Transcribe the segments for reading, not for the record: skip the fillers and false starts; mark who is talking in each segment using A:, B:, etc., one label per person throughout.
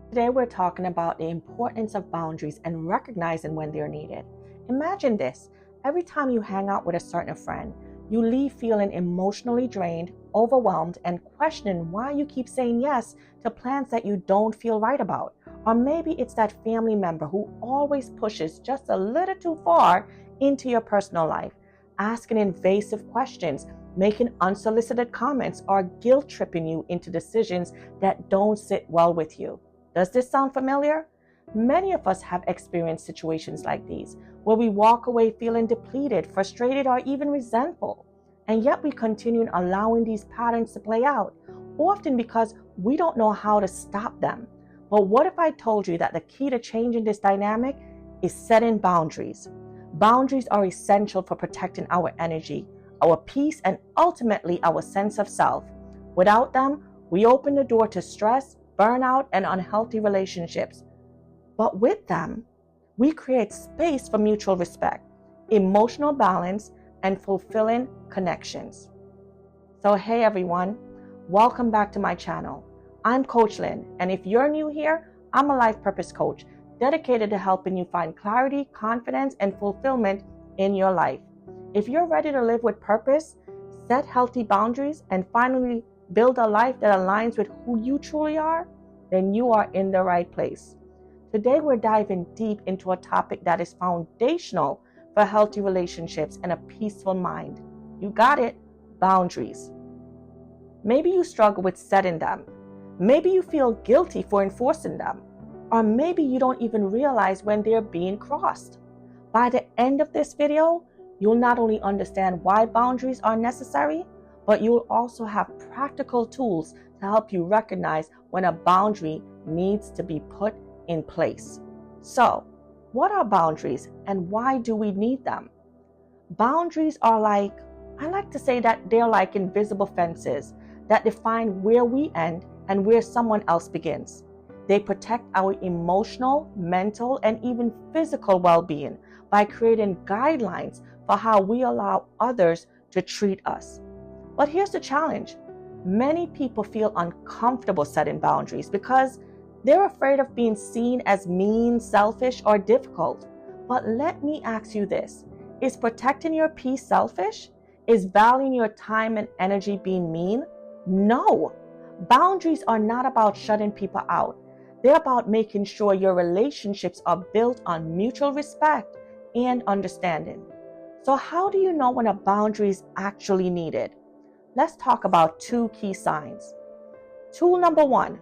A: Today we're talking about the importance of boundaries and recognizing when they're needed. Imagine this: every time you hang out with a certain friend, you leave feeling emotionally drained, overwhelmed, and questioning why you keep saying yes to plans that you don't feel right about. Or maybe it's that family member who always pushes just a little too far into your personal life, asking invasive questions, making unsolicited comments, or guilt tripping you into decisions that don't sit well with you. Does this sound familiar? Many of us have experienced situations like these, where we walk away feeling depleted, frustrated, or even resentful. And yet we continue allowing these patterns to play out, often because we don't know how to stop them. But what if I told you that the key to changing this dynamic is setting boundaries? Boundaries are essential for protecting our energy, our peace, and ultimately our sense of self. Without them, we open the door to stress, burnout, and unhealthy relationships. But with them, we create space for mutual respect, emotional balance, and fulfilling connections. So hey everyone, welcome back to my channel. I'm Coach Lin, and if you're new here, I'm a life purpose coach dedicated to helping you find clarity, confidence, and fulfillment in your life. If you're ready to live with purpose, set healthy boundaries, and finally build a life that aligns with who you truly are, then you are in the right place. Today we're diving deep into a topic that is foundational for healthy relationships and a peaceful mind. You got it, boundaries. Maybe you struggle with setting them. Maybe you feel guilty for enforcing them. Or maybe you don't even realize when they're being crossed. By the end of this video, you'll not only understand why boundaries are necessary, but you'll also have practical tools to help you recognize when a boundary needs to be put in place. So, what are boundaries and why do we need them? Boundaries are I like to say that they're like invisible fences that define where we end and where someone else begins. They protect our emotional, mental, and even physical well-being by creating guidelines for how we allow others to treat us. But here's the challenge. Many people feel uncomfortable setting boundaries because they're afraid of being seen as mean, selfish, or difficult. But let me ask you this. Is protecting your peace selfish? Is valuing your time and energy being mean? No. Boundaries are not about shutting people out. They're about making sure your relationships are built on mutual respect and understanding. So how do you know when a boundary is actually needed? Let's talk about two key signs. Tool number one,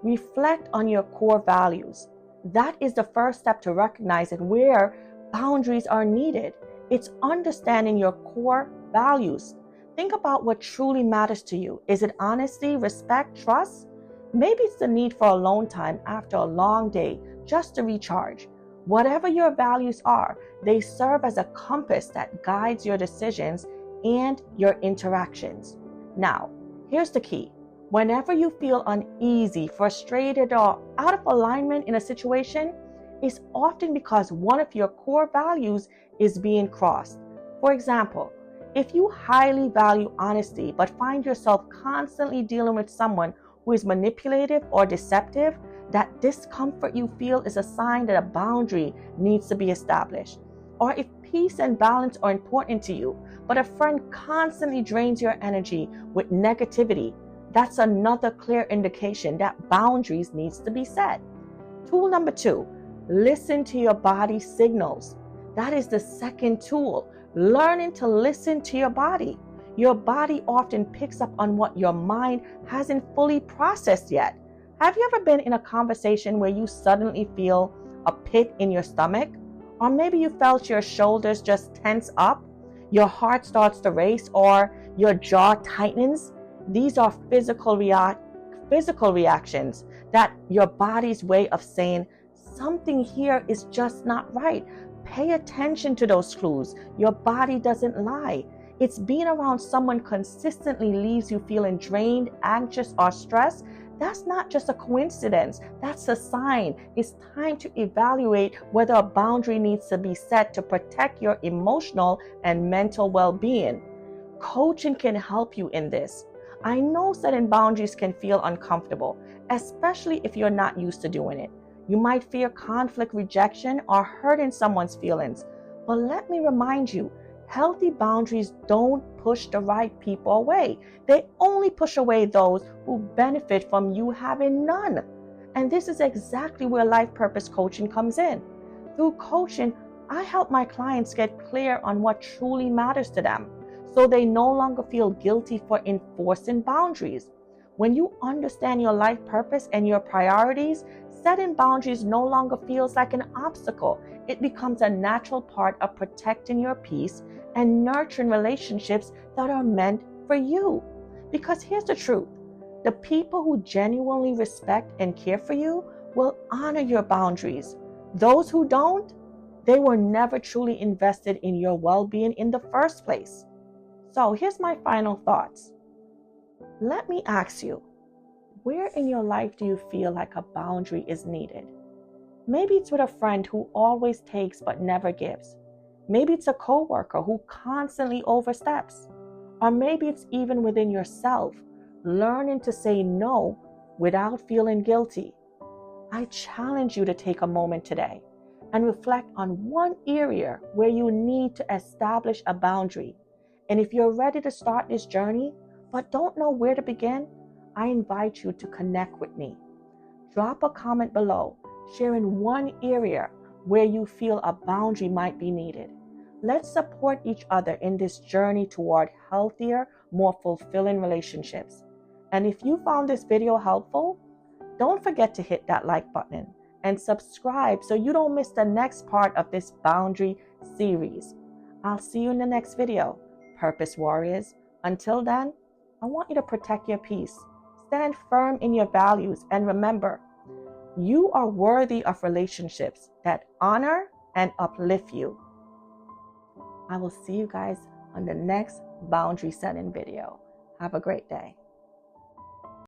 A: reflect on your core values. That is the first step to recognizing where boundaries are needed. It's understanding your core values. Think about what truly matters to you. Is it honesty, respect, trust? Maybe it's the need for alone time after a long day just to recharge. Whatever your values are, they serve as a compass that guides your decisions and your interactions. Now, here's the key. Whenever you feel uneasy, frustrated, or out of alignment in a situation, it's often because one of your core values is being crossed. For example, if you highly value honesty but find yourself constantly dealing with someone who is manipulative or deceptive, that discomfort you feel is a sign that a boundary needs to be established. Or if peace and balance are important to you, but a friend constantly drains your energy with negativity, that's another clear indication that boundaries needs to be set. Tool number two, listen to your body signals. That is the second tool, learning to listen to your body. Your body often picks up on what your mind hasn't fully processed yet. Have you ever been in a conversation where you suddenly feel a pit in your stomach? Or maybe you felt your shoulders just tense up, your heart starts to race, or your jaw tightens? These are physical reactions that your body's way of saying something here is just not right. Pay attention to those clues. Your body doesn't lie. It's being around someone consistently leaves you feeling drained, anxious, or stressed. That's not just a coincidence. That's a sign. It's time to evaluate whether a boundary needs to be set to protect your emotional and mental well-being. Coaching can help you in this. I know setting boundaries can feel uncomfortable, especially if you're not used to doing it. You might fear conflict, rejection, or hurting someone's feelings. But let me remind you, healthy boundaries don't push the right people away. They only push away those who benefit from you having none. And this is exactly where life purpose coaching comes in. Through coaching, I help my clients get clear on what truly matters to them, so they no longer feel guilty for enforcing boundaries. When you understand your life purpose and your priorities, setting boundaries no longer feels like an obstacle. It becomes a natural part of protecting your peace and nurturing relationships that are meant for you. Because here's the truth. The people who genuinely respect and care for you will honor your boundaries. Those who don't, they were never truly invested in your well-being in the first place. So here's my final thoughts. Let me ask you, where in your life do you feel like a boundary is needed? Maybe it's with a friend who always takes but never gives. Maybe it's a coworker who constantly oversteps. Or maybe it's even within yourself, learning to say no without feeling guilty. I challenge you to take a moment today and reflect on one area where you need to establish a boundary. And if you're ready to start this journey but don't know where to begin, I invite you to connect with me. Drop a comment below, sharing one area where you feel a boundary might be needed. Let's support each other in this journey toward healthier, more fulfilling relationships. And if you found this video helpful, don't forget to hit that like button and subscribe so you don't miss the next part of this boundary series. I'll see you in the next video, Purpose Warriors. Until then, I want you to protect your peace, stand firm in your values, and remember, you are worthy of relationships that honor and uplift you. I will see you guys on the next boundary setting video. Have a great day.